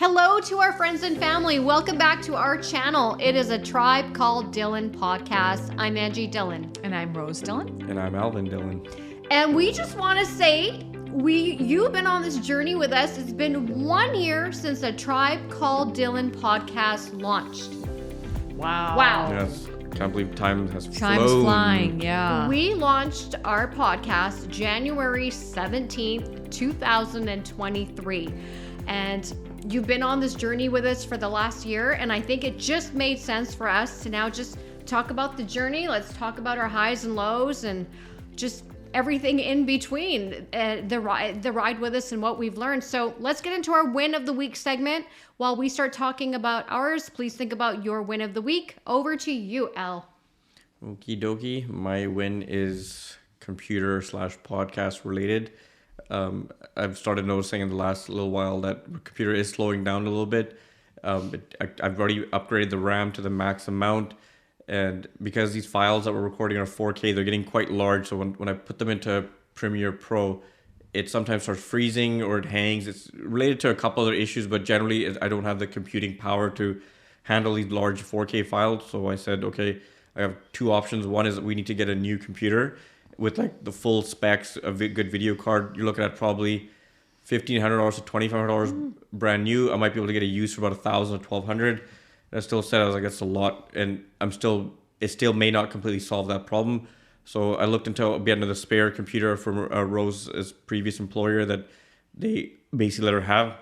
Hello to our friends and family. Welcome back to our channel. It is a Tribe Called Dhillon podcast. I'm Angie Dhillon. And I'm Rose Dhillon. And I'm Alvin Dhillon. And we just want to say, you've been on this journey with us. It's been 1 year since a Tribe Called Dhillon podcast launched. Wow. Yes. Can't believe time has flown. Time's flying, yeah. We launched our podcast January 17th, 2023. And you've been on this journey with us for the last year, and I think it just made sense for us to now just talk about the journey. Let's talk about our highs and lows and just everything in between, the ride with us and what we've learned. So let's get into our win of the week segment. While we start talking about ours, please think about your win of the week. Over to you, Al. Okie dokie. My win is computer/podcast related. I've started noticing in the last little while that the computer is slowing down a little bit. I've already upgraded the RAM to the max amount. And because these files that we're recording are 4K, they're getting quite large. So when I put them into Premiere Pro, it sometimes starts freezing or it hangs. It's related to a couple other issues, but generally I don't have the computing power to handle these large 4K files. So I said, okay, I have two options. One is we need to get a new computer with like the full specs, a good video card. You're looking at probably $1,500 to $2,500 brand new. I might be able to get a used for about $1,000 to $1,200. I still said, I was like, that's a lot. And it still may not completely solve that problem. So I looked into getting another spare computer from Rose's previous employer that they basically let her have.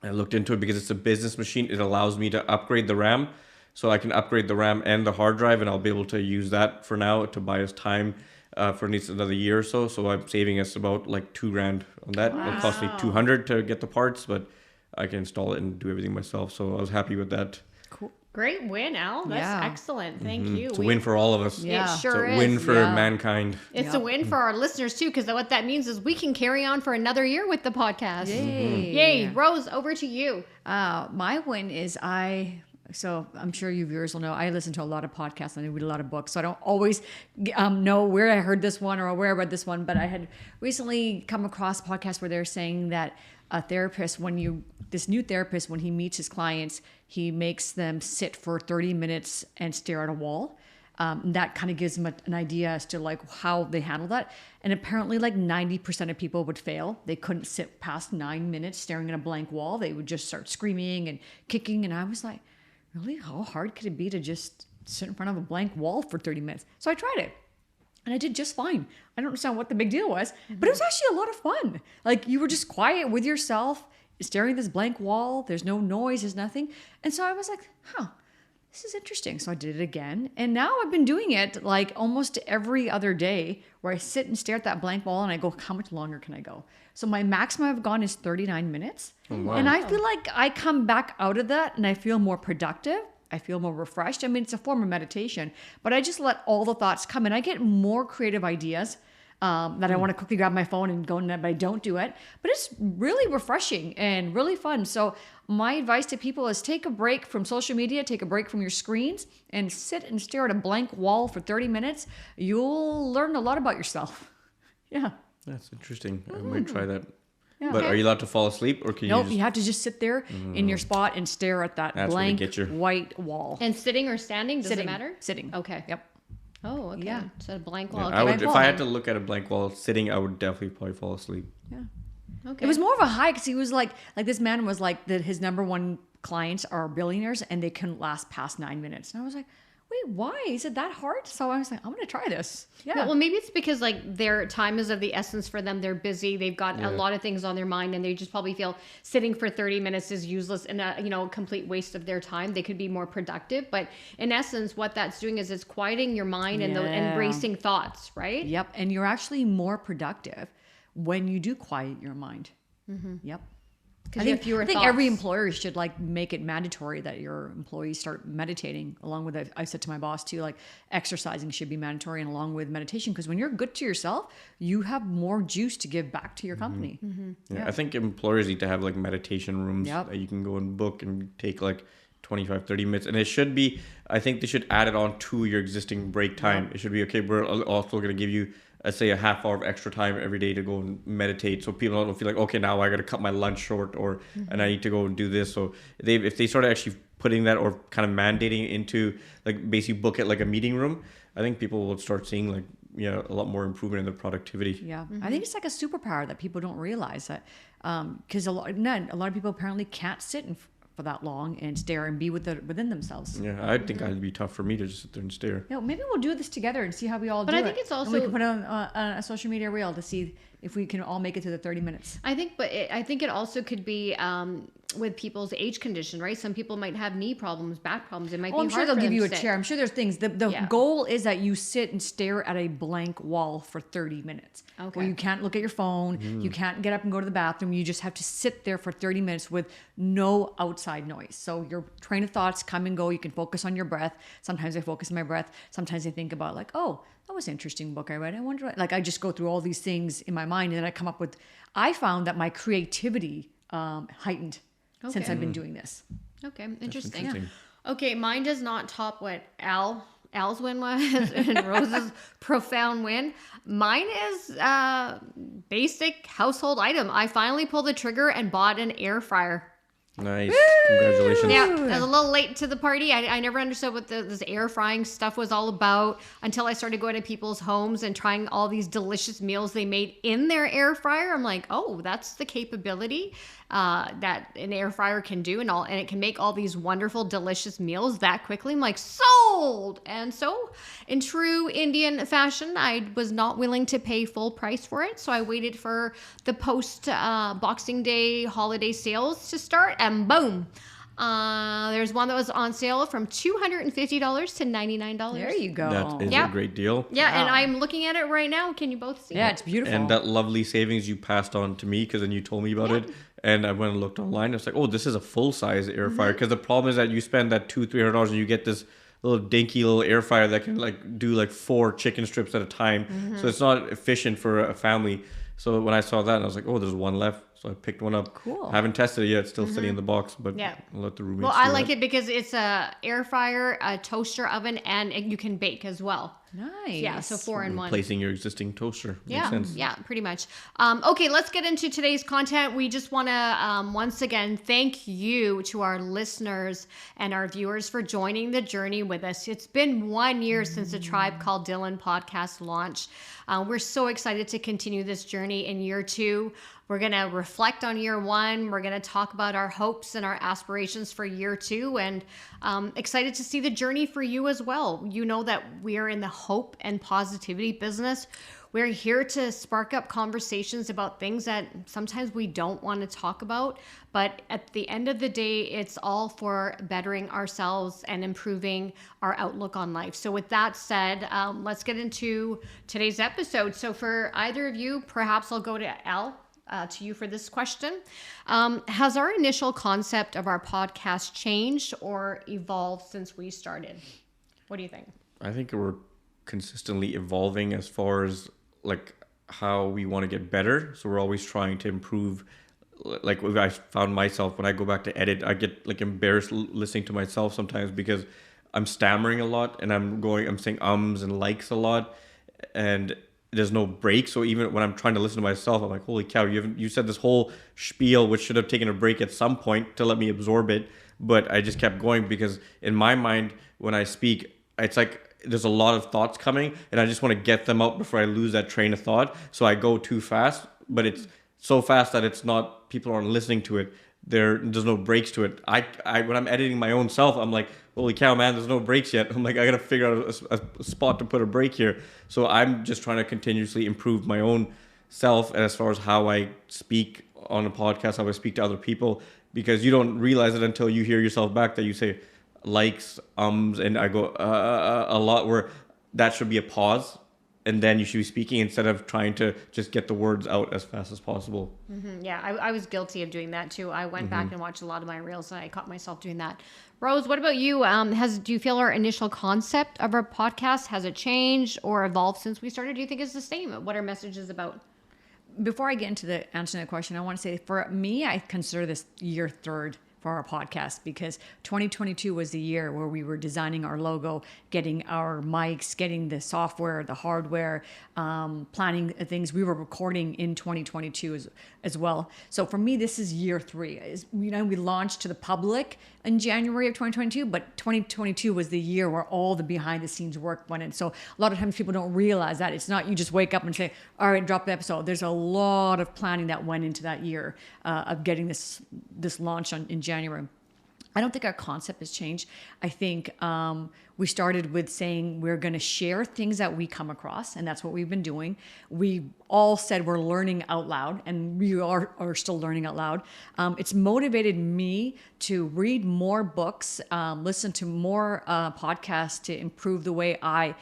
I looked into it because it's a business machine. It allows me to upgrade the RAM. So I can upgrade the RAM and the hard drive, and I'll be able to use that for now to buy us time for at least another year or so. So I'm saving us about like $2,000 on that. Wow. It'll cost me $200 to get the parts, but I can install it and do everything myself. So I was happy with that. Cool. Great win, Al. That's excellent. Thank you. It's a win for all of us. Yeah. It sure it's a is. win for mankind. It's a win for our listeners too, because what that means is we can carry on for another year with the podcast. Yay. Rose, over to you. My win is so I'm sure you viewers will know, I listen to a lot of podcasts and I read a lot of books. So I don't always know where I heard this one or where I read this one. But I had recently come across a podcast where they're saying that a therapist, this new therapist, when he meets his clients, he makes them sit for 30 minutes and stare at a wall. That kind of gives them an idea as to like how they handle that. And apparently like 90% of people would fail. They couldn't sit past 9 minutes staring at a blank wall. They would just start screaming and kicking. And I was like, really, how hard could it be to just sit in front of a blank wall for 30 minutes? So I tried it. And I did just fine. I don't understand what the big deal was, but it was actually a lot of fun. Like you were just quiet with yourself, staring at this blank wall. There's no noise, there's nothing. And so I was like, this is interesting. So I did it again. And now I've been doing it like almost every other day where I sit and stare at that blank wall and I go, how much longer can I go? So my maximum I've gone is 39 minutes. Oh, wow. And I feel like I come back out of that and I feel more productive. I feel more refreshed. I mean, it's a form of meditation, but I just let all the thoughts come and I get more creative ideas that I want to quickly grab my phone and go in there, but I don't do it. But it's really refreshing and really fun. So my advice to people is take a break from social media, take a break from your screens and sit and stare at a blank wall for 30 minutes. You'll learn a lot about yourself. Yeah. That's interesting. I might try that. Yeah. But are you allowed to fall asleep or can Nope, you you have to just sit there in your spot and stare at that That's blank what get you. white wall. And sitting or standing, does it matter? Sitting. Okay. Yep. Oh, okay. Yeah. So a blank wall. I would, Okay. if I had to look at a blank wall sitting, I would definitely probably fall asleep. Yeah. Okay. It was more of a high because he was like this man was like that his number one clients are billionaires and they couldn't last past 9 minutes. And I was like, wait, why? Is it that hard? So I was like, I'm going to try this. Yeah. Well, maybe it's because like their time is of the essence for them. They're busy. They've got a lot of things on their mind and they just probably feel sitting for 30 minutes is useless and a complete waste of their time. They could be more productive. But in essence, what that's doing is it's quieting your mind and racing thoughts, right? Yep. And you're actually more productive when you do quiet your mind. Mm-hmm. Yep. I think every employer should like make it mandatory that your employees start meditating along with I said to my boss too, like exercising should be mandatory and along with meditation. Because when you're good to yourself, you have more juice to give back to your company. Mm-hmm. Yeah, I think employers need to have like meditation rooms Yep. that you can go and book and take like 25, 30 minutes. And it should be, I think they should add it on to your existing break time. It should be, okay, we're also going to give you let's say a half hour of extra time every day to go and meditate, so people don't feel like, okay, now I got to cut my lunch short, or and I need to go and do this. So if they started actually putting that, or kind of mandating into, like, basically book it like a meeting room, I think people will start seeing, like, a lot more improvement in their productivity. Yeah, I think it's like a superpower that people don't realize, that because a lot of people apparently can't sit for that long and stare and be within themselves. Yeah, I think it'd be tough for me to just sit there and stare. Maybe we'll do this together and see how we all do it. But I think it's also, and we can put it on a social media reel to see if we can all make it to the 30 minutes. I think it also could be with people's age condition, right? Some people might have knee problems, back problems. It might be I'm hard sure they'll for give them you to a sit. chair. I'm sure there's things. The goal is that you sit and stare at a blank wall for 30 minutes. Okay. Where you can't look at your phone. You can't get up and go to the bathroom. You just have to sit there for 30 minutes with no outside noise. So your train of thoughts come and go. You can focus on your breath. Sometimes I focus on my breath. Sometimes I think about, like, oh, that was an interesting book I read. I wonder, like, I just go through all these things in my mind, and then I come up with, I found that my creativity heightened since I've been doing this. Okay, interesting. interesting. Okay, mine does not top what Al's win was and Rose's profound win. Mine is basic household item. I finally pulled the trigger and bought an air fryer. Nice. Congratulations. Yeah, I was a little late to the party. I never understood what this air frying stuff was all about until I started going to people's homes and trying all these delicious meals they made in their air fryer. I'm like, oh, that's the capability that an air fryer can do, and it can make all these wonderful, delicious meals that quickly. I'm like, sold. And so, in true Indian fashion, I was not willing to pay full price for it, so I waited for the post Boxing Day holiday sales to start, and boom. There's one that was on sale from $250 to $99. There you go. That is a great deal. Yeah, and I'm looking at it right now. Can you both see it? Yeah, it's beautiful. And that lovely savings you passed on to me, because then you told me about it. And I went and looked online. I was like, oh, this is a full-size air fryer. Because the problem is that you spend that $200-$300 and you get this little dinky little air fryer that can, like, do like 4 chicken strips at a time. So it's not efficient for a family. So when I saw that, I was like, oh, there's one left. So I picked one up. Cool. I haven't tested it yet. It's still sitting in the box, but Yeah. I'll let the roommates Well, I do like that. it because it's a air fryer, a toaster oven, and you can bake as well. Nice. Yeah, so 4 in 1. Replacing your existing toaster. Yeah, Makes sense. yeah, pretty much. Okay, let's get into today's content. We just want to once again thank you to our listeners and our viewers for joining the journey with us. It's been 1 year since the Tribe Called Dhillon podcast launched. We're so excited to continue this journey in year 2. We're going to reflect on year 1. We're going to talk about our hopes and our aspirations for year 2, and excited to see the journey for you as well. You know that we are in the hope and positivity business. We're here to spark up conversations about things that sometimes we don't want to talk about, but at the end of the day, it's all for bettering ourselves and improving our outlook on life. So with that said, let's get into today's episode. So for either of you, perhaps I'll go to Al. To you for this question. Has our initial concept of our podcast changed or evolved since we started? What do you think? I think we're consistently evolving as far as, like, how we want to get better. So we're always trying to improve. Like, I found myself when I go back to edit, I get, like, embarrassed listening to myself sometimes because I'm stammering a lot and I'm saying ums and likes a lot, and there's no break. So even when I'm trying to listen to myself, I'm like, holy cow, you said this whole spiel, which should have taken a break at some point to let me absorb it. But I just kept going because in my mind, when I speak, it's like there's a lot of thoughts coming and I just want to get them out before I lose that train of thought. So I go too fast, but it's so fast that it's not, people aren't listening to it. There's no breaks to it. I when I'm editing my own self, I'm like, holy cow, man, there's no breaks yet. I'm like, I gotta figure out a spot to put a break here. So I'm just trying to continuously improve my own self, and as far as how I speak on a podcast, how I speak to other people, because you don't realize it until you hear yourself back that you say likes, and I go a lot, where that should be a pause. And then you should be speaking instead of trying to just get the words out as fast as possible. Mm-hmm. Yeah, I was guilty of doing that too. I went back and watched a lot of my reels and I caught myself doing that. Rose, what about you? Do you feel our initial concept of our podcast, has it changed or evolved since we started? Do you think it's the same? What our message is about? Before I get into the answer to that question, I want to say for me, I consider this year 3 our podcast, because 2022 was the year where we were designing our logo, getting our mics, getting the software, the hardware, planning things. We were recording in 2022 as well. So for me, this is year 3. We launched to the public in January of 2022, but 2022 was the year where all the behind the scenes work went in. So a lot of times people don't realize that it's not you just wake up and say, all right, drop the episode. There's a lot of planning that went into that year of getting this launch in January. I don't think our concept has changed. I think we started with saying we're going to share things that we come across, and that's what we've been doing. We all said we're learning out loud, and we are still learning out loud. It's motivated me to read more books, listen to more podcasts to improve the way I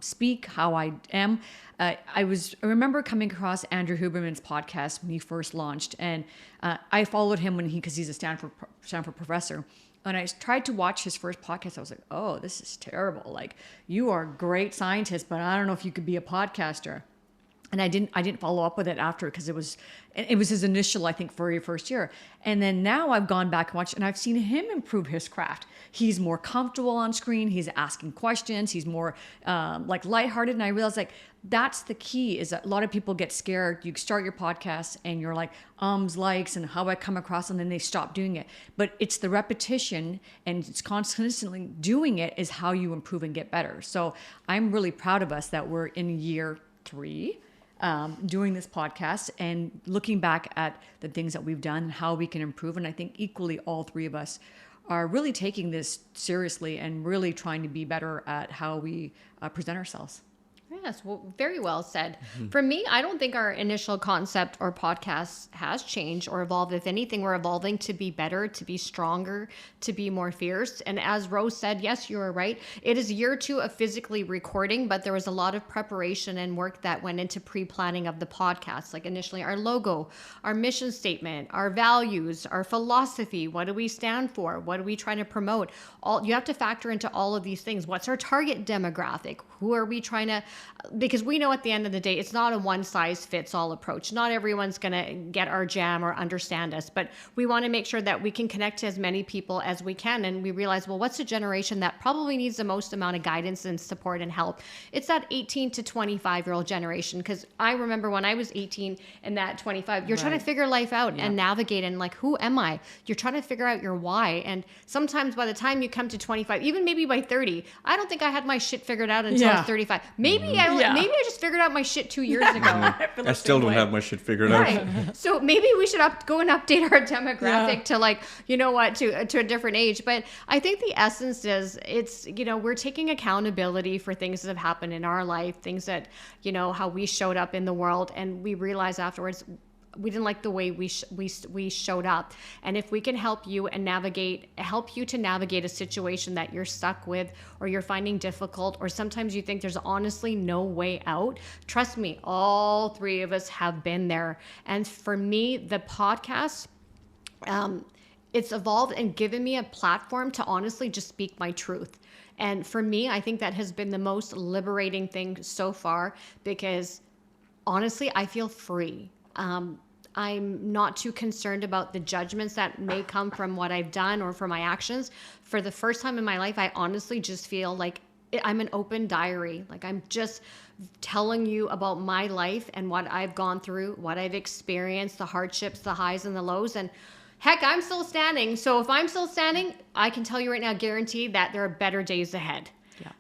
speak, how I am. I remember coming across Andrew Huberman's podcast when he first launched, and I followed him because he's a Stanford professor. And I tried to watch his first podcast. I was like, oh, this is terrible. Like, you are a great scientist, but I don't know if you could be a podcaster. And I didn't follow up with it after, because it was his initial, I think, very first year. And then now I've gone back and watched, and I've seen him improve his craft. He's more comfortable on screen. He's asking questions. He's more lighthearted. And I realized that's the key, is that a lot of people get scared. You start your podcast and you're like, likes, and how I come across, and then they stop doing it. But it's the repetition, and it's constantly doing it is how you improve and get better. So I'm really proud of us that we're in year 3. Doing this podcast and looking back at the things that we've done and how we can improve. And I think equally all 3 of us are really taking this seriously and really trying to be better at how we present ourselves. Yes, well, very well said. For me, I don't think our initial concept or podcast has changed or evolved. If anything, we're evolving to be better, to be stronger, to be more fierce. And as Rose said, yes, you are right. It is year 2 of physically recording, but there was a lot of preparation and work that went into pre-planning of the podcast. Like initially our logo, our mission statement, our values, our philosophy. What do we stand for? What are we trying to promote? You have to factor into all of these things. What's our target demographic? Who are we trying to, because we know at the end of the day, it's not a one size fits all approach. Not everyone's going to get our jam or understand us, but we want to make sure that we can connect to as many people as we can. And we realize, well, what's the generation that probably needs the most amount of guidance and support and help? It's that 18 to 25-year-old generation. Because I remember when I was 18 and that 25, you're trying to figure life out and navigate, and like, who am I? You're trying to figure out your why. And sometimes by the time you come to 25, even maybe by 30, I don't think I had my shit figured out until I was 35. Maybe I just figured out my shit 2 years ago. I still don't have my shit figured out. So maybe we should go and update our demographic to, like, you know what, to a different age. But I think the essence is, it's, we're taking accountability for things that have happened in our life, things that, how we showed up in the world, and we realize afterwards we didn't like the way we showed up. And if we can help you to navigate a situation that you're stuck with, or you're finding difficult, or sometimes you think there's honestly no way out, trust me, all 3 of us have been there. And for me, the podcast, it's evolved and given me a platform to honestly just speak my truth. And for me, I think that has been the most liberating thing so far, because honestly, I feel free. I'm not too concerned about the judgments that may come from what I've done or from my actions. For the first time in my life, I honestly just feel like I'm an open diary. Like, I'm just telling you about my life and what I've gone through, what I've experienced, the hardships, the highs and the lows. And heck, I'm still standing. So if I'm still standing, I can tell you right now, guarantee that there are better days ahead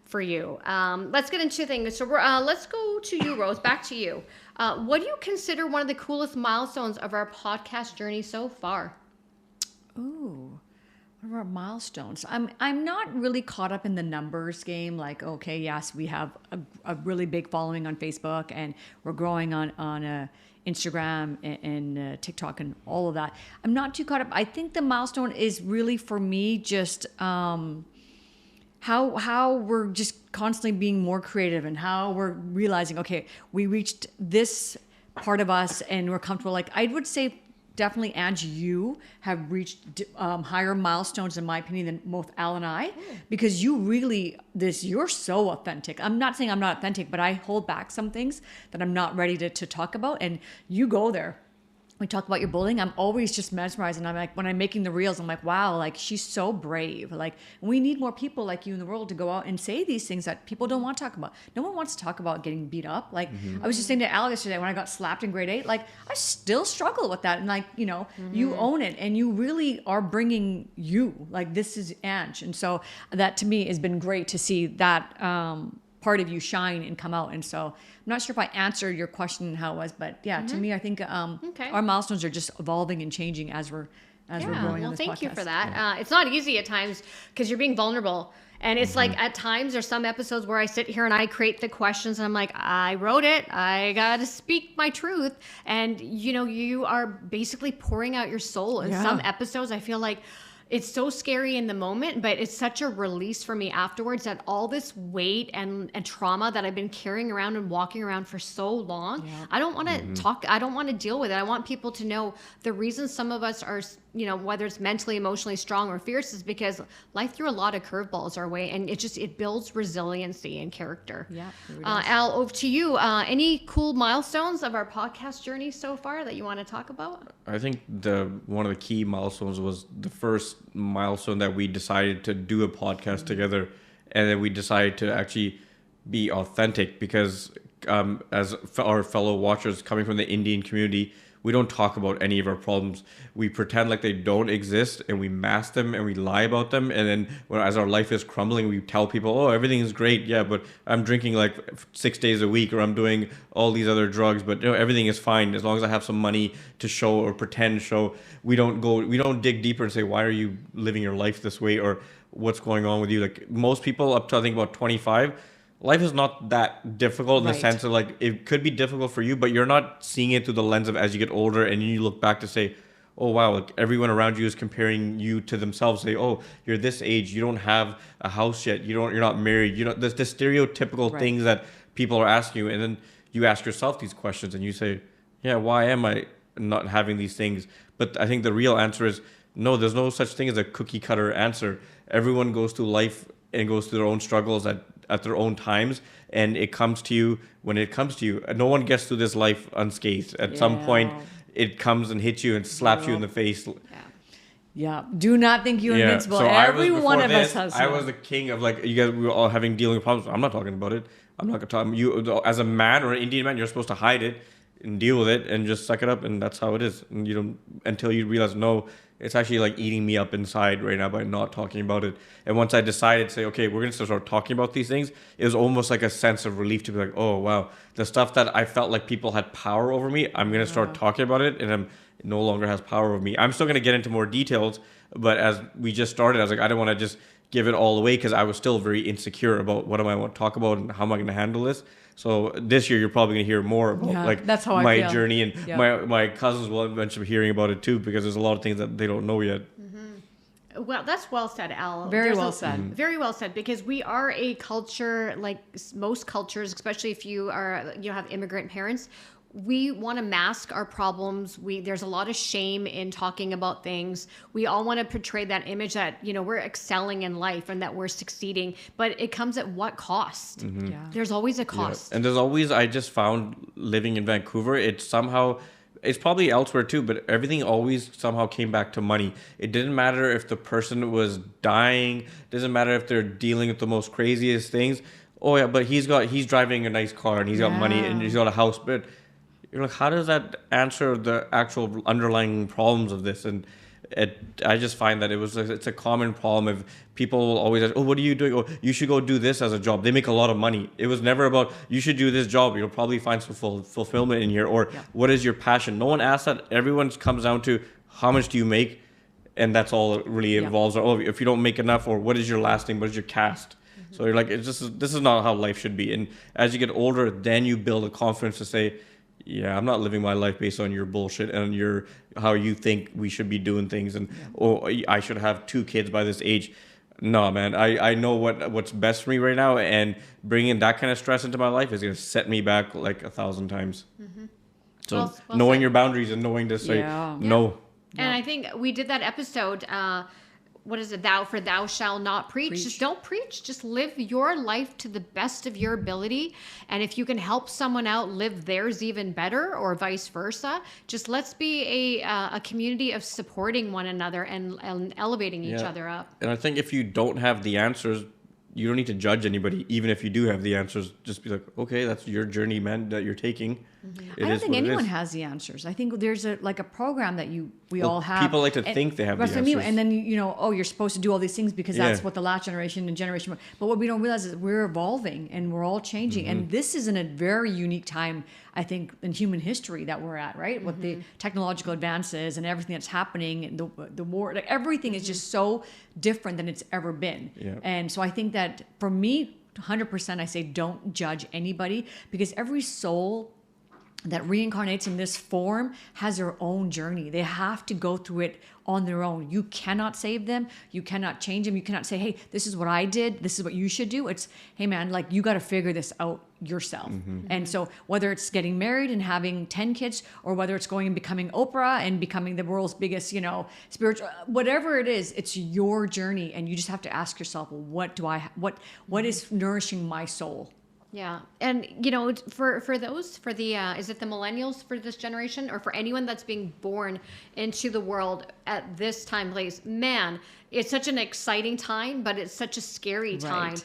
for you. Let's get into things. So let's go to you, Rose. Back to you. What do you consider one of the coolest milestones of our podcast journey so far? Ooh, what are our milestones? I'm not really caught up in the numbers game. Like, okay, yes, we have a really big following on Facebook, and we're growing on Instagram and TikTok and all of that. I'm not too caught up. I think the milestone is really, for me, just how we're just constantly being more creative, and how we're realizing, okay, we reached this part of us and we're comfortable. Like, I would say definitely, Ange, you have reached higher milestones, in my opinion, than both Al and I, because you're so authentic. I'm not saying I'm not authentic, but I hold back some things that I'm not ready to talk about, and you go there. we talk about your bullying, I'm always just mesmerized. And I'm like, when I'm making the reels, I'm like, wow, like she's so brave. Like, we need more people like you in the world to go out and say these things that people don't want to talk about. No one wants to talk about getting beat up. Like, I was just saying to Alex yesterday, when I got slapped in grade 8, like, I still struggle with that. And like, you know, you own it and you really are bringing you, like, this is Ange. And so that to me has been great to see that, part of you shine and come out. And so I'm not sure if I answered your question and how it was, but yeah, to me, I think our milestones are just evolving and changing as we're growing on this thank you podcast. for that. It's not easy at times because you're being vulnerable. And it's like at times there's some episodes where I sit here and I create the questions and I'm like, I wrote it. I got to speak my truth. And, you know, you are basically pouring out your soul. In some episodes, I feel like it's so scary in the moment, but it's such a release for me afterwards that all this weight and trauma that I've been carrying around and walking around for so long, I don't want to talk. I don't want to deal with it. I want people to know the reason some of us are, you know, whether it's mentally, emotionally strong or fierce is because life threw a lot of curveballs our way, and it builds resiliency and character. Yeah. Al, over to you. Any cool milestones of our podcast journey so far that you want to talk about? I think one of the key milestones was the first milestone that we decided to do a podcast together, and then we decided to actually be authentic because as our fellow watchers coming from the Indian community, we don't talk about any of our problems. We pretend like they don't exist and we mask them and we lie about them. And then as our life is crumbling, we tell people, oh, everything is great. Yeah, but I'm drinking like 6 days a week or I'm doing all these other drugs, but you know, everything is fine as long as I have some money to show or pretend show. We don't dig deeper and say, why are you living your life this way or what's going on with you? Like most people up to I think about 25, life is not that difficult in the sense of like it could be difficult for you, but you're not seeing it through the lens of as you get older and you look back to say, oh wow, like everyone around you is comparing you to themselves. Say, oh, you're this age, you don't have a house yet, you're not married, you know, the stereotypical things that people are asking you, and then you ask yourself these questions and you say, yeah, why am I not having these things? But I think the real answer is no, there's no such thing as a cookie cutter answer. Everyone goes through life and goes through their own struggles at their own times, and it comes to you when it comes to you. No one gets through this life unscathed. At some point, it comes and hits you and slaps you in the face. Yeah. Do not think you're invincible. So Every one of us has. I was the king of like, you guys, we were all dealing with problems. I'm not talking about it. I'm not going to talk. You, as a man or an Indian man, you're supposed to hide it and deal with it and just suck it up, and that's how it is. And you don't until you realize, no, it's actually like eating me up inside right now by not talking about it. And once I decided to say, okay, we're going to start talking about these things, it was almost like a sense of relief to be like, oh, wow, the stuff that I felt like people had power over me, I'm going to start talking about it, and it no longer has power over me. I'm still going to get into more details, but as we just started, I was like, I don't want to just give it all away because I was still very insecure about what am I want to talk about and how am I going to handle this. So this year you're probably going to hear more about that's how my I feel. journey, and my cousins will eventually be hearing about it too, because there's a lot of things that they don't know yet. Well, that's well said, Al. Very well said. Very well said, because we are a culture, like most cultures, especially if you are, you have immigrant parents, we want to mask our problems. There's a lot of shame in talking about things. We all want to portray that image that, you know, we're excelling in life and that we're succeeding, but it comes at what cost? There's always a cost. And there's always, I just found living in Vancouver, it's probably elsewhere too, but everything always somehow came back to money. It didn't matter if the person was dying. It doesn't matter if they're dealing with the most craziest things. Oh yeah, but he's driving a nice car and he's got money and he's got a house. But you're like, how does that answer the actual underlying problems of this? And I just find that it's a common problem of people will always ask, oh, what are you doing? Oh, you should go do this as a job. They make a lot of money. It was never about, you should do this job. You'll probably find some fulfillment in here. Or what is your passion? No one asks that. Everyone comes down to how much do you make? And that's all it really involves. Or, oh, if you don't make enough, or what is your last name? What is your caste? So you're like, this is not how life should be. And as you get older, then you build a confidence to say, yeah, I'm not living my life based on your bullshit and how you think we should be doing things, and oh, I should have 2 kids by this age. No, man, I know what's best for me right now, and bringing that kind of stress into my life is going to set me back like 1,000 times. So Well knowing said. your boundaries and knowing to say no. And I think we did that episode what is it? Thou shalt not preach. Just don't preach. Just live your life to the best of your ability. And if you can help someone out live theirs even better, or vice versa, just let's be a community of supporting one another and elevating each other up. And I think if you don't have the answers, you don't need to judge anybody. Even if you do have the answers, just be like, okay, that's your journey, man, that you're taking. I don't think anyone has the answers. I think there's a program that we all have. People like to think they have the answers. And then, you're supposed to do all these things because that's what the last generation and generation. But what we don't realize is we're evolving and we're all changing. And this is in a very unique time, I think, in human history that we're at, right? With the technological advances and everything that's happening, and the war, like everything is just so different than it's ever been. Yeah. And so I think that for me, 100%, I say don't judge anybody, because every soul that reincarnates in this form has their own journey. They have to go through it on their own. You cannot save them. You cannot change them. You cannot say, hey, this is what I did. This is what you should do. It's, hey man, like you got to figure this out yourself. And so whether it's getting married and having 10 kids, or whether it's going and becoming Oprah and becoming the world's biggest, spiritual, whatever it is, it's your journey. And you just have to ask yourself, what is nourishing my soul? Yeah. And, for the, is it the millennials for this generation, or for anyone that's being born into the world at this time, place, man, it's such an exciting time, but it's such a scary time.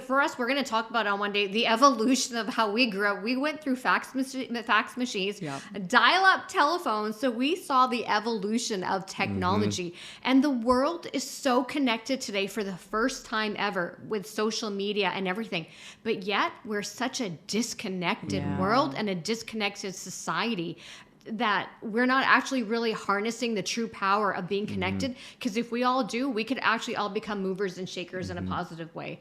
For us, we're going to talk about on one day, the evolution of how we grew up. We went through fax machines, dial-up telephones. So we saw the evolution of technology, and the world is so connected today for the first time ever with social media and everything. But yet we're such a disconnected world and a disconnected society that we're not actually really harnessing the true power of being connected. Because if we all do, we could actually all become movers and shakers in a positive way.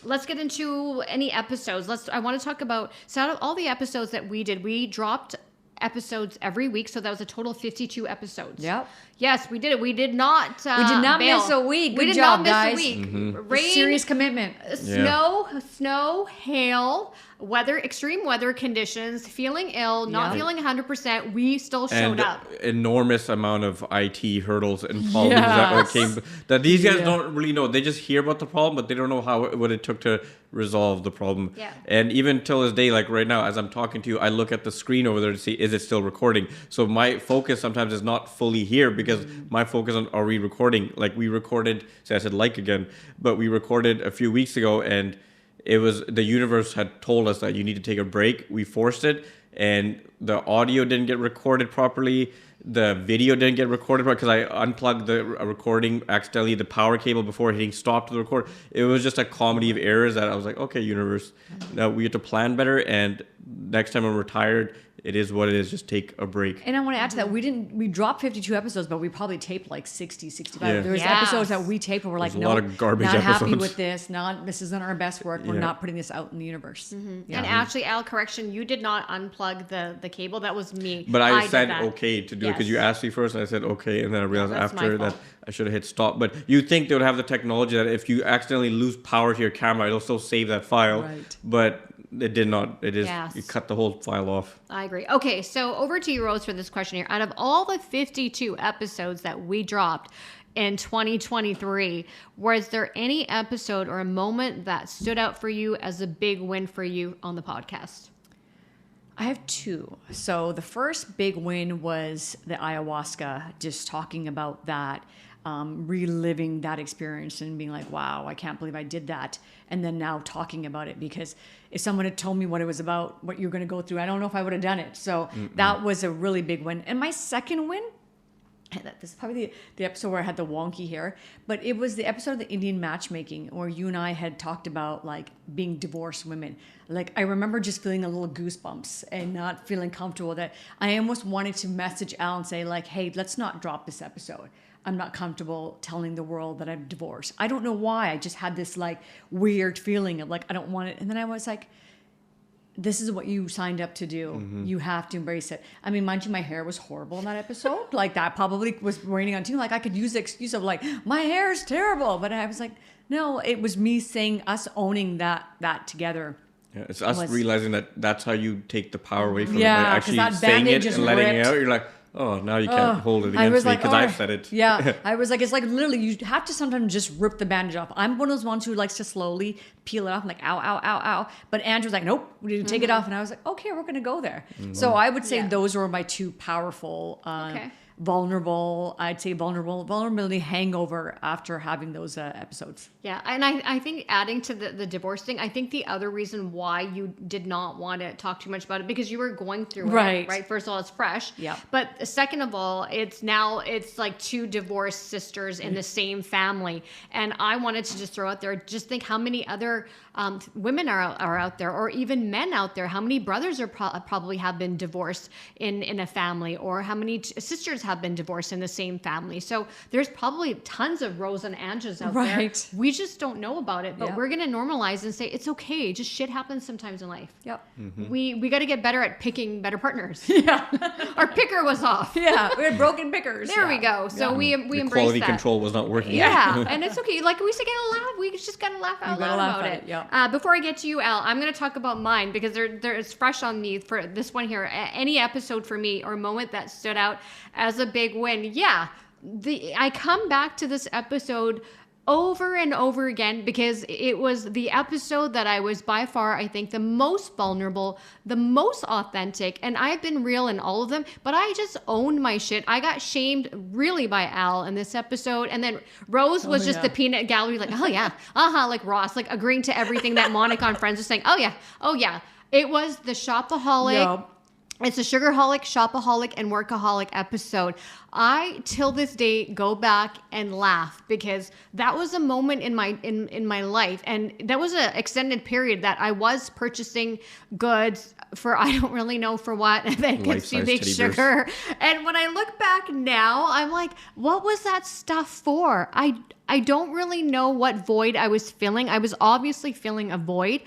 Let's get into any episodes. I want to talk about, so out of all the episodes that we did, we dropped episodes every week, so that was a total of 52 episodes. Yep. Yes, we did it. We did not. We did not bail. miss a week. We Good did job, not miss guys. a week. Rain, serious commitment. Snow, hail, weather, extreme weather conditions, feeling ill, not feeling 100%. We still showed up. Enormous amount of IT hurdles and problems that these guys don't really know. They just hear about the problem, but they don't know what it took to resolve the problem. Yeah. And even till this day, like right now, as I'm talking to you, I look at the screen over there to see, is it still recording? So my focus sometimes is not fully here, because my focus on, are we recording? Like we recorded, I said again, but we recorded a few weeks ago, and it was, the universe had told us that you need to take a break. We forced it, and the audio didn't get recorded properly. The video didn't get recorded because I unplugged the recording accidentally, the power cable, before hitting stop to the record. It was just a comedy of errors that I was like, okay, universe, now we have to plan better. And next time when we're tired, it is what it is. Just take a break. And I want to add to that, we dropped 52 episodes, but we probably taped like 60, 65. Yeah. There was episodes that we taped where we're like, a lot of garbage not episodes. happy with this. This isn't our best work. We're not putting this out in the universe. And actually, Al, correction, you did not unplug the cable. That was me. But I said okay to do it because you asked me first, and I said okay, and then I realized after that I should have hit stop. But you think they would have the technology that if you accidentally lose power to your camera, it'll still save that file. Right. But it did not. It cut the whole file off. I agree. Okay, so over to you, Rose, for this question here. Out of all the 52 episodes that we dropped in 2023, was there any episode or a moment that stood out for you as a big win for you on the podcast? I have two. So the first big win was the ayahuasca, just talking about that, reliving that experience and being like, wow, I can't believe I did that. And then now talking about it, because if someone had told me what it was about, what you're going to go through, I don't know if I would have done it. So that was a really big win. And my second win, this is probably the episode where I had the wonky hair, but it was the episode of the Indian matchmaking where you and I had talked about like being divorced women. Like I remember just feeling a little goosebumps and not feeling comfortable, that I almost wanted to message Al and say like, hey, let's not drop this episode. I'm not comfortable telling the world that I'm divorced. I don't know why. I just had this like weird feeling of like, I don't want it. And then I was like, this is what you signed up to do. You have to embrace it. I mean, mind you, my hair was horrible in that episode. Like that probably was raining on too. Like I could use the excuse of like, my hair is terrible. But I was like, no, it was me saying, us owning that together. Yeah, it's us realizing that that's how you take the power away from it. Like Yeah, actually that saying Band-Aid it just and letting ripped. it out. You're like, Oh, now you can't hold it I was against me like, because I've said it. Yeah. I was like, it's like literally you have to sometimes just rip the bandage off. I'm one of those ones who likes to slowly peel it off. I'm like, ow, ow, ow, ow. But Andrew's like, nope, we need to take it off. And I was like, okay, we're going to go there. So I would say those were my two powerful, vulnerability hangover after having those episodes. Yeah, and I think adding to the divorce thing, I think the other reason why you did not want to talk too much about it, because you were going through it, right? First of all, it's fresh. Yeah. But second of all, it's like two divorced sisters in the same family. And I wanted to just throw out there, just think how many other women are out there, or even men out there. How many brothers are probably have been divorced in a family, or how many sisters have been divorced in the same family. So there's probably tons of Rose and Anjas out there. We just don't know about it, but we're going to normalize and say it's okay. Just shit happens sometimes in life. Yep. Mm-hmm. We got to get better at picking better partners. Yeah. Our picker was off. Yeah. We had broken pickers. There we go. So we embraced quality that. control was not working. Yeah. And it's okay. Like we said, get a laugh. We just got to laugh out loud about it. Yeah. Before I get to you, Al, I'm going to talk about mine because there is fresh on me for this one here. Any episode for me or moment that stood out as a big win. Yeah. I come back to this episode over and over again because it was the episode that I was by far, I think, the most vulnerable, the most authentic, and I've been real in all of them, but I just owned my shit. I got shamed really by Al in this episode, and then Rose was just the peanut gallery, like, oh yeah, like Ross, like agreeing to everything that Monica on Friends was saying, oh yeah. It was the shopaholic. Yep. It's a sugarholic, shopaholic, and workaholic episode. I, till this day, go back and laugh because that was a moment in my life. And that was an extended period that I was purchasing goods for, I don't really know for what, and then consuming sugar. And when I look back now, I'm like, what was that stuff for? I don't really know what void I was filling. I was obviously filling a void.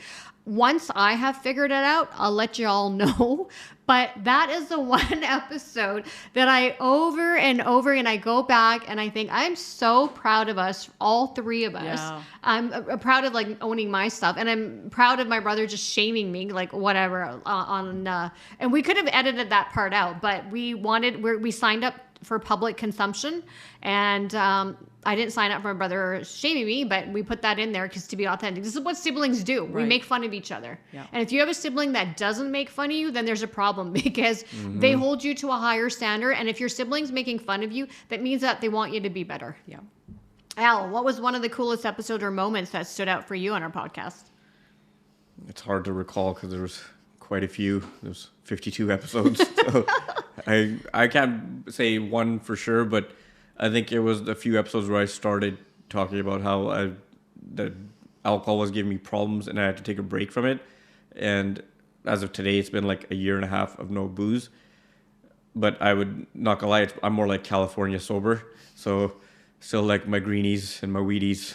Once I have figured it out, I'll let you all know. But that is the one episode that I over and I go back and I think I'm so proud of us, all three of us. Yeah. I'm proud of like owning my stuff, and I'm proud of my brother just shaming me, like whatever and we could have edited that part out, but we signed up for public consumption, and I didn't sign up for my brother shaming me, but we put that in there because to be authentic. This is what siblings do. Right. We make fun of each other. Yeah. And if you have a sibling that doesn't make fun of you, then there's a problem because they hold you to a higher standard. And if your sibling's making fun of you, that means that they want you to be better. Yeah. Al, what was one of the coolest episodes or moments that stood out for you on our podcast? It's hard to recall because there was quite a few. There's 52 episodes. So I can't say one for sure, but I think it was a few episodes where I started talking about how that alcohol was giving me problems and I had to take a break from it. And as of today, it's been like a year and a half of no booze. But I would not gonna lie, I'm more like California sober. So still like my greenies and my Wheaties.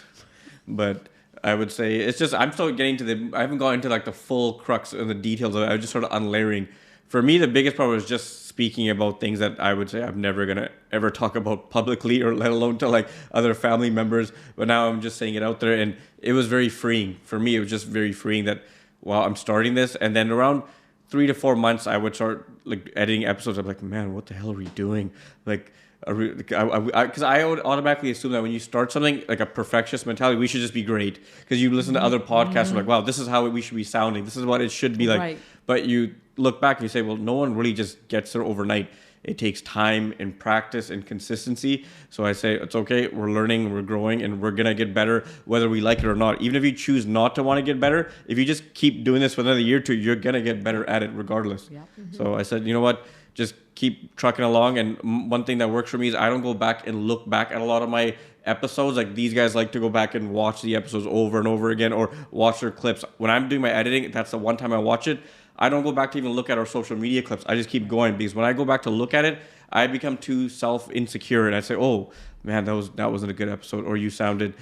But I would say it's just, I'm still getting I haven't gone into like the full crux and the details of it. I was just sort of unlayering. For me, the biggest problem was just speaking about things that I would say I'm never going to ever talk about publicly, or let alone to like other family members. But now I'm just saying it out there, and it was very freeing. For me, it was just very freeing that, wow, I'm starting this. And then around 3 to 4 months, I would start like editing episodes. I'm like, man, what the hell are we doing? Like, because I would automatically assume that when you start something like a perfectionist mentality, we should just be great. Because you listen to other podcasts, and like, wow, this is how we should be sounding. This is what it should be like. Right. But you look back and you say, well, no one really just gets there overnight. It takes time and practice and consistency. So I say, it's okay. We're learning, we're growing, and we're going to get better whether we like it or not. Even if you choose not to want to get better, if you just keep doing this for another year or two, you're going to get better at it regardless. Yeah. Mm-hmm. So I said, you know what? Just keep trucking along. And one thing that works for me is I don't go back and look back at a lot of my episodes. Like these guys like to go back and watch the episodes over and over again, or watch their clips. When I'm doing my editing, that's the one time I watch it. I don't go back to even look at our social media clips. I just keep going, because when I go back to look at it, I become too self-insecure, and I say, oh man, that wasn't a good episode, or you sounded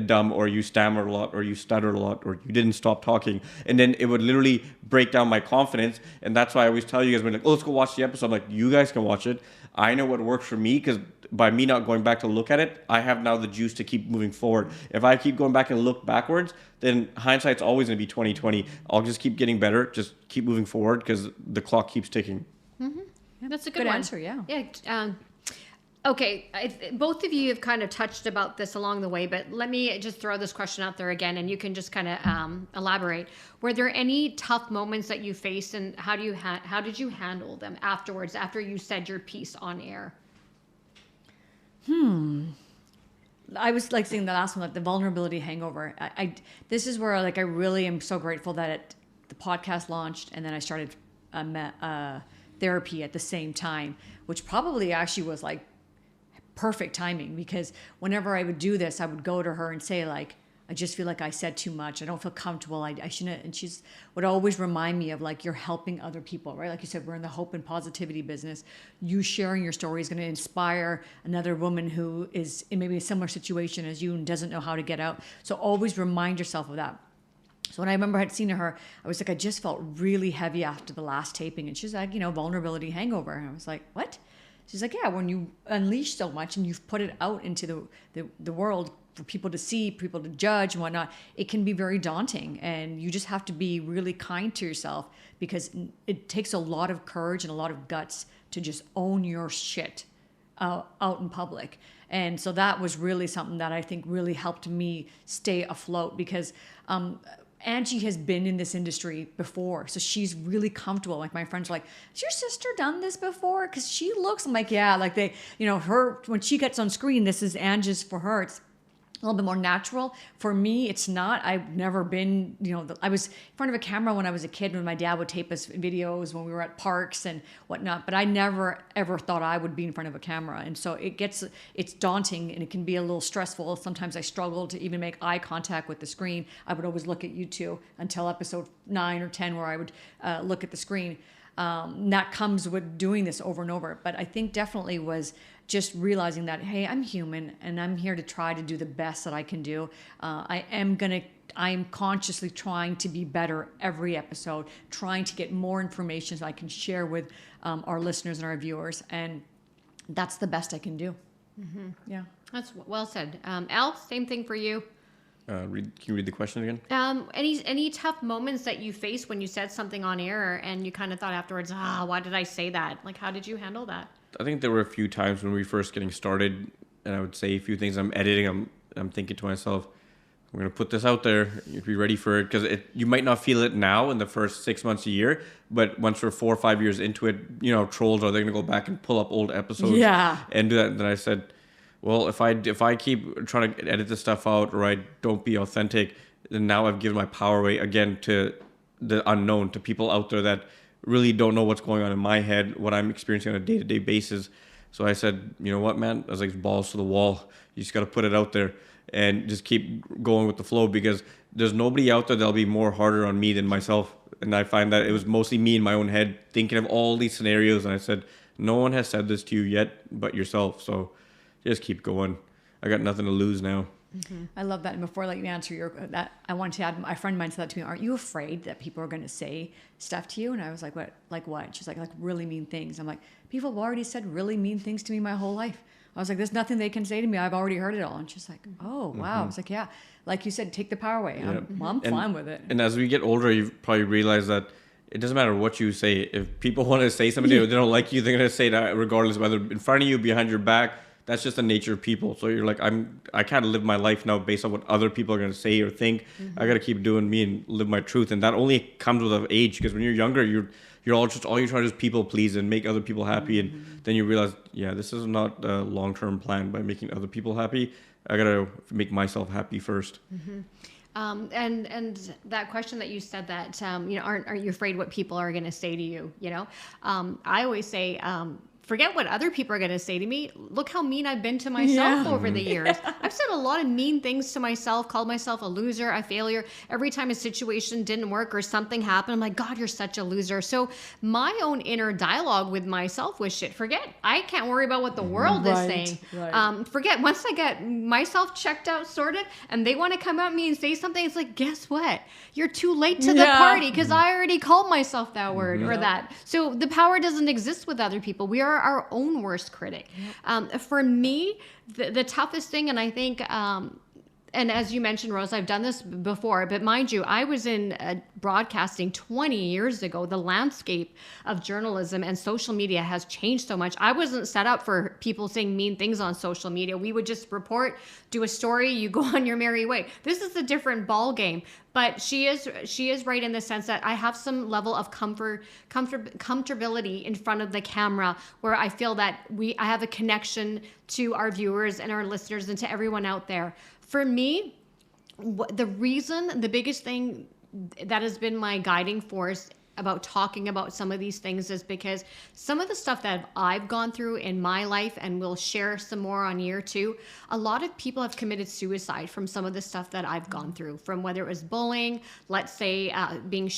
dumb, or you stammered a lot, or you stuttered a lot, or you didn't stop talking. And then it would literally break down my confidence. And that's why I always tell you guys, when like, oh, let's go watch the episode. I'm like, you guys can watch it. I know what works for me, because by me not going back to look at it, I have now the juice to keep moving forward. If I keep going back and look backwards, then hindsight's always going to be 20/20. I'll just keep getting better, just keep moving forward, because the clock keeps ticking. Mm-hmm. That's a good Good one. answer, yeah. Yeah. Okay, both of you have kind of touched about this along the way, but let me just throw this question out there again, and you can just kind of elaborate. Were there any tough moments that you faced, and how did you handle them afterwards, after you said your piece on air? I was like saying the last one, like the vulnerability hangover. This is where like I really am so grateful that the podcast launched, and then I started therapy at the same time, which probably actually was like perfect timing, because whenever I would do this, I would go to her and say like, I just feel like I said too much. I don't feel comfortable. I shouldn't. And she's would always remind me of like, you're helping other people, right? Like you said, we're in the hope and positivity business. You sharing your story is going to inspire another woman who is in maybe a similar situation as you and doesn't know how to get out. So always remind yourself of that. So when I remember I had seen her, I was like, I just felt really heavy after the last taping. And she's like, vulnerability hangover. And I was like, what? She's like, yeah, when you unleash so much and you've put it out into the world for people to see, people to judge and whatnot, it can be very daunting. And you just have to be really kind to yourself, because it takes a lot of courage and a lot of guts to just own your shit out in public. And so that was really something that I think really helped me stay afloat, because Angie has been in this industry before, so she's really comfortable. Like my friends are like, has your sister done this before? Because she looks, I'm like, yeah, like they, her, when she gets on screen, this is Angie's for her. It's a little bit more natural. For me, it's not. I've never been, I was in front of a camera when I was a kid, when my dad would tape us videos when we were at parks and whatnot, but I never ever thought I would be in front of a camera. And so it's daunting, and it can be a little stressful. Sometimes I struggle to even make eye contact with the screen. I would always look at you two until episode 9 or 10, where I would look at the screen. That comes with doing this over and over. But I think definitely was just realizing that, hey, I'm human and I'm here to try to do the best that I can do. I'm consciously trying to be better every episode, trying to get more information so I can share with our listeners and our viewers. And that's the best I can do. Mm-hmm. Yeah. That's well said. Al, same thing for you. Can you read the question again? Any tough moments that you faced when you said something on air and you kind of thought afterwards, why did I say that? Like, how did you handle that? I think there were a few times when we were first getting started, and I would say a few things. I'm editing. I'm thinking to myself, I'm going to put this out there. You be ready for it, because you might not feel it now in the first 6 months, a year, but once we're 4 or 5 years into it, trolls, are they going to go back and pull up old episodes? Yeah. And do that? And then I said, well, if I keep trying to edit this stuff out, or I don't be authentic, then now I've given my power away again to the unknown, to people out there that really don't know what's going on in my head, what I'm experiencing on a day-to-day basis. So I said, you know what, man? I was like, balls to the wall. You just got to put it out there and just keep going with the flow, because there's nobody out there that'll be more harder on me than myself. And I find that it was mostly me in my own head thinking of all these scenarios. And I said, no one has said this to you yet but yourself. So just keep going. I got nothing to lose now. Mm-hmm. I love that. And before I let you answer that, I wanted to add, my friend mine said that to me, aren't you afraid that people are going to say stuff to you? And I was like, what? Like what? She's like really mean things. I'm like, people have already said really mean things to me my whole life. I was like, there's nothing they can say to me. I've already heard it all. And she's like, oh, wow. Mm-hmm. I was like, yeah. Like you said, take the power away. Yeah. I'm fine with it. And as we get older, you probably realize that it doesn't matter what you say. If people want to say something, they don't like you, they're going to say that regardless, whether in front of you, behind your back. That's just the nature of people. So you're like, I can't live my life now based on what other people are going to say or think. Mm-hmm. I got to keep doing me and live my truth. And that only comes with age, because when you're younger, you're all you're trying to do is people please and make other people happy. Mm-hmm. And then you realize, yeah, this is not a long-term plan by making other people happy. I got to make myself happy first. Mm-hmm. And that question that you said that, aren't you afraid what people are going to say to you? I always say, forget what other people are going to say to me. Look how mean I've been to myself over the years. I've said a lot of mean things to myself, called myself a loser, a failure. Every time a situation didn't work or something happened, I'm like, God, you're such a loser. So my own inner dialogue with myself was shit. Forget. I can't worry about what the world is saying. Right. Forget. Once I get myself checked out, sorted, and they want to come at me and say something, it's like, guess what? You're too late to the party, because I already called myself that word or that. So the power doesn't exist with other people. We are our own worst critic. For me, the toughest thing, and I think and as you mentioned, Rose, I've done this before, but mind you, I was in broadcasting 20 years ago. The landscape of journalism and social media has changed so much. I wasn't set up for people saying mean things on social media. We would just report, do a story, you go on your merry way. This is a different ball game. But she is right in the sense that I have some level of comfortability in front of the camera, where I feel that I have a connection to our viewers and our listeners and to everyone out there. For me, the biggest thing that has been my guiding force about talking about some of these things is because some of the stuff that I've gone through in my life, and we'll share some more on year 2, a lot of people have committed suicide from some of the stuff that I've gone through, from whether it was bullying, let's say being,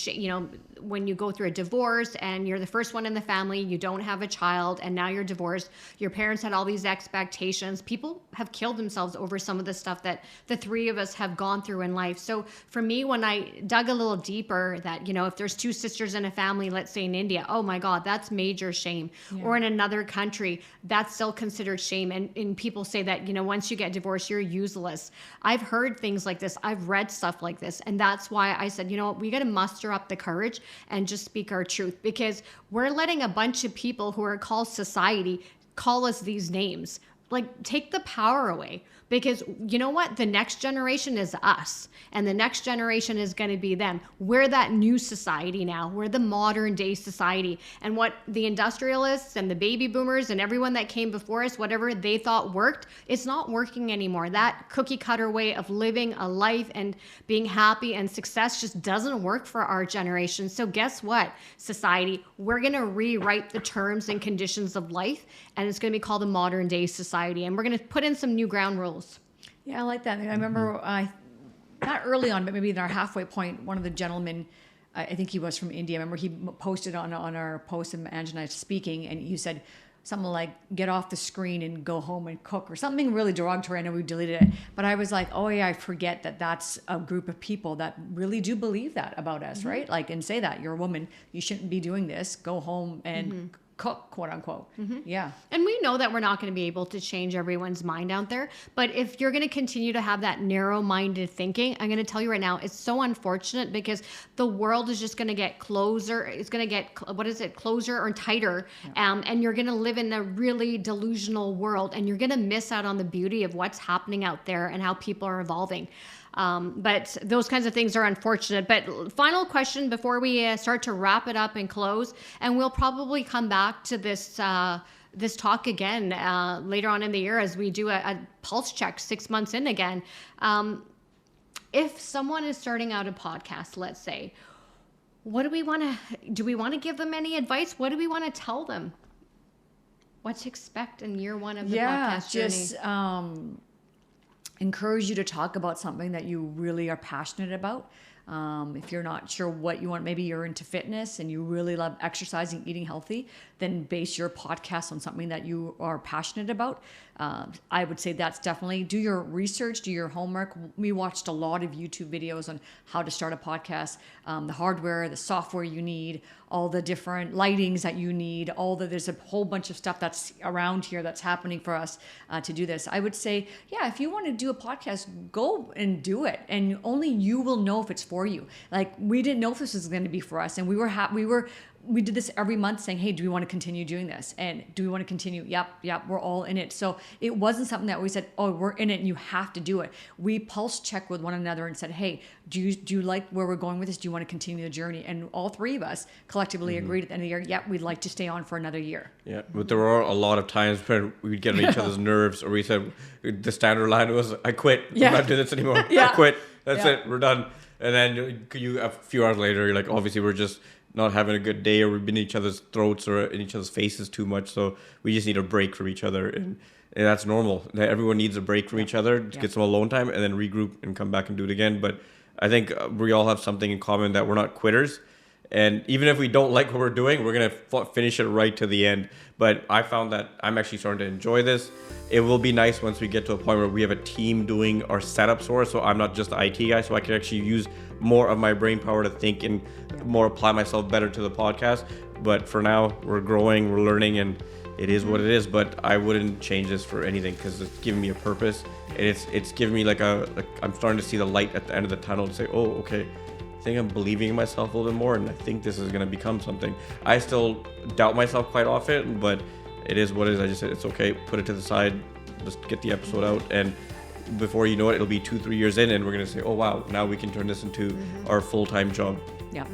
when you go through a divorce and you're the first one in the family, you don't have a child, and now you're divorced, your parents had all these expectations. People have killed themselves over some of the stuff that the 3 of us have gone through in life. So for me, when I dug a little deeper, that, if there's 2 sisters in a family, let's say in India, oh my God, that's major shame. Yeah. Or in another country, that's still considered shame. And people say that, once you get divorced, you're useless. I've heard things like this. I've read stuff like this. And that's why I said, we got to muster up the courage and just speak our truth, because we're letting a bunch of people who are called society call us these names. Like, take the power away. Because you know what? The next generation is us, and the next generation is going to be them. We're that new society now. We're the modern day society. And what the industrialists and the baby boomers and everyone that came before us, whatever they thought worked, it's not working anymore. That cookie cutter way of living a life and being happy and success just doesn't work for our generation. So guess what, society? We're going to rewrite the terms and conditions of life, and it's going to be called a modern day society. And we're going to put in some new ground rules. Yeah, I like that. I remember, not early on, but maybe in our halfway point, one of the gentlemen, I think he was from India. I remember he posted on our post, and Ange and I speaking, and you said something like, get off the screen and go home and cook, or something really derogatory. I know we deleted it, but I was like, oh yeah, I forget that that's a group of people that really do believe that about us, right? Like, and say that you're a woman, you shouldn't be doing this, go home and cook, quote unquote. Yeah. And we know that we're not going to be able to change everyone's mind out there. But if you're going to continue to have that narrow-minded thinking, I'm going to tell you right now, it's so unfortunate, because the world is just going to get closer. It's going to get, closer or tighter. Yeah. And you're going to live in a really delusional world, and you're going to miss out on the beauty of what's happening out there and how people are evolving. But those kinds of things are unfortunate. But final question before we start to wrap it up and close, and we'll probably come back to this this talk again later on in the year as we do a pulse check 6 months in again. If someone is starting out a podcast, let's say, what do we want to give them any advice? What do we want to tell them? What to expect in year 1 of the podcast journey? Just encourage you to talk about something that you really are passionate about. If you're not sure what you want, maybe you're into fitness and you really love exercising, eating healthy, then base your podcast on something that you are passionate about. I would say that's definitely, do your research, do your homework. We watched a lot of YouTube videos on how to start a podcast, the hardware, the software you need, all the different lightings that you need, there's a whole bunch of stuff that's around here that's happening for us to do this. I would say, yeah, if you want to do a podcast, go and do it. And only you will know if it's for you. Like, we didn't know if this was going to be for us. And we did this every month saying, hey, do we want to continue doing this? And do we want to continue? Yep, we're all in it. So it wasn't something that we said, oh, we're in it and you have to do it. We pulse checked with one another and said, hey, do you like where we're going with this? Do you want to continue the journey? And all 3 of us collectively agreed at the end of the year, yep, we'd like to stay on for another year. Yeah, but there were a lot of times when we'd get on each other's nerves, or we said, the standard line was, I quit. I'm not doing this anymore. I quit. That's it. We're done. And then you a few hours later, you're like, obviously we're just not having a good day, or we've been in each other's throats or in each other's faces too much. So we just need a break from each other. And that's normal. Everyone needs a break from each other to get some alone time, and then regroup and come back and do it again. But I think we all have something in common, that we're not quitters. And even if we don't like what we're doing, we're going to finish it right to the end. But I found that I'm actually starting to enjoy this. It will be nice once we get to a point where we have a team doing our setups for us. So I'm not just the IT guy, so I can actually use more of my brain power to think and more apply myself better to the podcast. But for now, we're growing, we're learning, and it is what it is. But I wouldn't change this for anything because it's giving me a purpose. And it's giving me like I'm starting to see the light at the end of the tunnel and say, oh, okay, I think I'm believing in myself a little bit more, and I think this is going to become something. I still doubt myself quite often, but it is what it is. I just said, it's okay, put it to the side, let's get the episode out, and before you know it, it'll be 2-3 years in, and we're going to say, oh wow, now we can turn this into our full-time job. Yeah.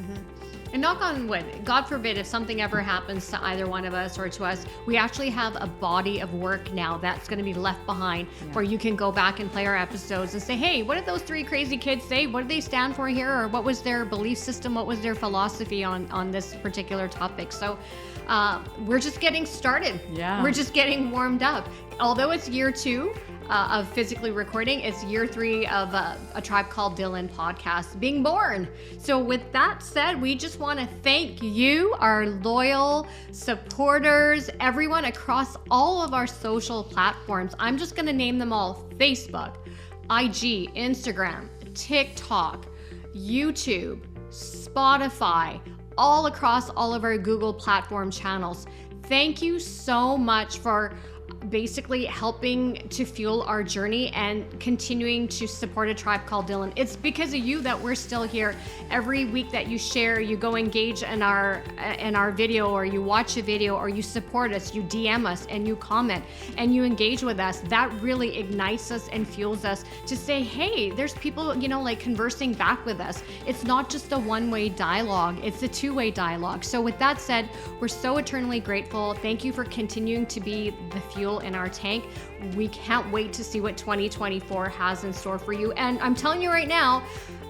And knock on wood, God forbid, if something ever happens to either one of us or to us, we actually have a body of work now that's going to be left behind where you can go back and play our episodes and say, hey, what did those 3 crazy kids say? What did they stand for here? Or what was their belief system? What was their philosophy on this particular topic? So we're just getting started. Yeah. We're just getting warmed up. Although it's year 2 of physically recording, it's year 3 of a Tribe Called Dhillon podcast being born. So with that said, we just want to thank you, our loyal supporters, everyone across all of our social platforms. I'm just going to name them all: Facebook, IG, Instagram, TikTok, YouTube, Spotify, all across all of our Google platform channels. Thank you so much for basically helping to fuel our journey and continuing to support A Tribe Called Dhillon. It's because of you that we're still here. Every week that you share, you go engage in our video, or you watch a video, or you support us, you DM us and you comment and you engage with us. That really ignites us and fuels us to say, hey, there's people, like conversing back with us. It's not just a one-way dialogue, it's a two-way dialogue. So with that said, we're so eternally grateful. Thank you for continuing to be the fuel in our tank. We can't wait to see what 2024 has in store for you. And I'm telling you right now,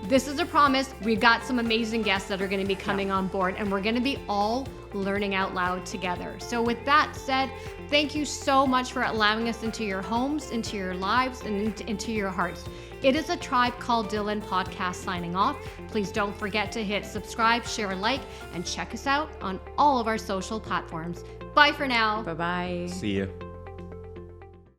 this is a promise. We've got some amazing guests that are going to be coming on board, and we're going to be all learning out loud together. So with that said, thank you so much for allowing us into your homes, into your lives, and into your hearts. It is A Tribe Called Dhillon podcast signing off. Please don't forget to hit subscribe, share, like, and check us out on all of our social platforms. Bye for now. Bye-bye. See ya.